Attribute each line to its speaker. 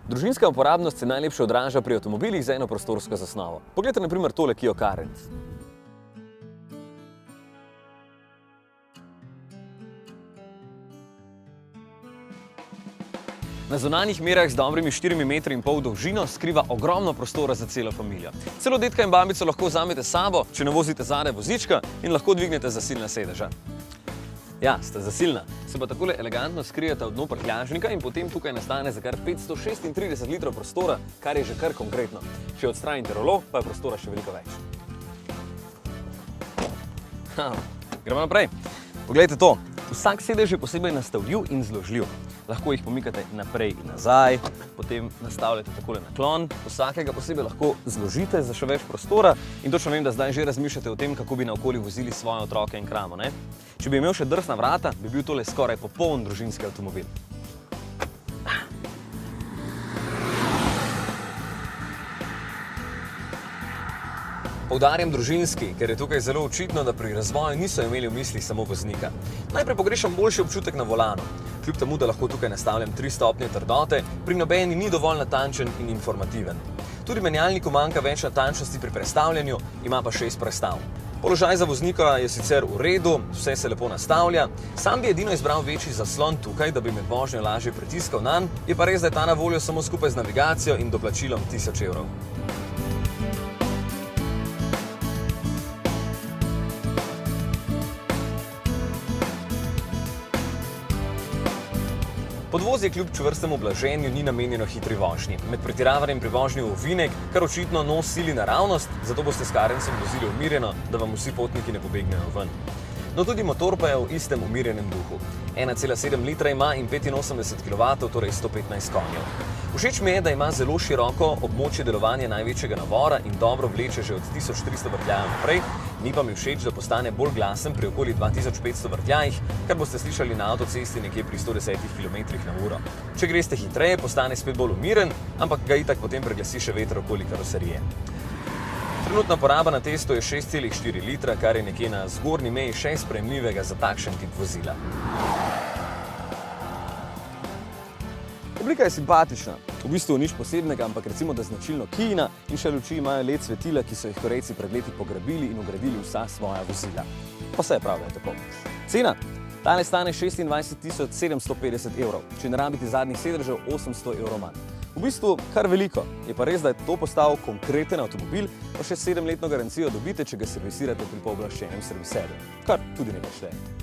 Speaker 1: Družinska uporabnost se najlepše odraža pri avtomobilih z enoprostorsko zasnovo. Poglejte na primer tole Kia Carens. Na zunanjih merah z dobrimi 4,5 metra dolžino skriva ogromno prostora za celo familijo. Celo dedka in babico lahko vzamete s sabo, če ne vozite zadaj vozička, in lahko dvignete zasilna sedeža. Ja, sta zasilna. Se pa takole elegantno skrijeta v dno prtljažnika in potem tukaj nastane za kar 536 litrov prostora, kar je že kar konkretno. Če odstranite rolo, pa je prostora še veliko več. Gremo naprej. Poglejte to. Vsak sedež je posebej nastavljiv in zložljiv. Lahko jih pomikate naprej in nazaj, potem nastavljate takole naklon. Vsakega posebej lahko zložite za še več prostora in točno vem, da zdaj že razmišljate o tem, kako bi naokoli vozili svoje otroke in kramo, ne? Če bi imel še drsna vrata, bi bil tole skoraj popoln družinski avtomobil. Poudarjam družinski, ker je tukaj zelo očitno, da pri razvoju niso imeli v mislih samo voznika. Najprej pogrešam boljši občutek na volanu. Kljub temu, da lahko tukaj nastavljam 3 stopnje trdote, pri nobeni ni dovolj natančen in informativen. Tudi menjalniku manjka več natančnosti pri prestavljanju, ima pa 6 prestav. Položaj za voznika je sicer v redu, vse se lepo nastavlja. Sam bi edino izbral večji zaslon tukaj, da bi med vožnjo lažje pritiskal nanj, je pa res, da je ta na voljo samo skupaj z navigacijo in doplačilom 1000 evrov. Podvozje kljub čvrstemu blaženju ni namenjeno hitri vožnji. Med pretiravanjem pri vožnji v ovinek kar očitno nos sili naravnost, zato boste s Carensom vozili umirjeno, da vam vsi potniki ne pobegnejo ven. No, tudi motor pa je v istem umirjenem duhu. 1,7 litra ima in 85 kW, torej 115 konjev. Všeč mi je, da ima zelo široko območje delovanja največjega navora in dobro vleče že od 1300 vrtljajev naprej. Ni pa mi všeč, da postane bolj glasen pri okoli 2500 vrtljajih, kar boste slišali na avtocesti nekje pri 110 km/h. Če greste hitreje, postane spet bolj umiren, ampak ga itak potem preglasi še veter okoli karoserije. Trenutna poraba na testu je 6,4 litra, kar je nekje na zgornji meji še sprejemljivega za takšen tip vozila. Oblika je simpatična. V bistvu nič posebnega, ampak recimo, da značilno Kiina in še luči imajo LED svetila, ki so jih Korejci pred leti pograbili in vgradili vsa svoja vozila. Pa vse je prav, da je tako. Cena? Tale stane 26 750 evrov. Če ne rabite zadnjih sedežev, 800 evrov manj. V bistvu kar veliko. Je pa res, da je to postal konkreten avtomobil, pa še 7-letno garancijo dobite, če ga servisirate pri pooblaščenem serviserju. Kar tudi nekaj šteje.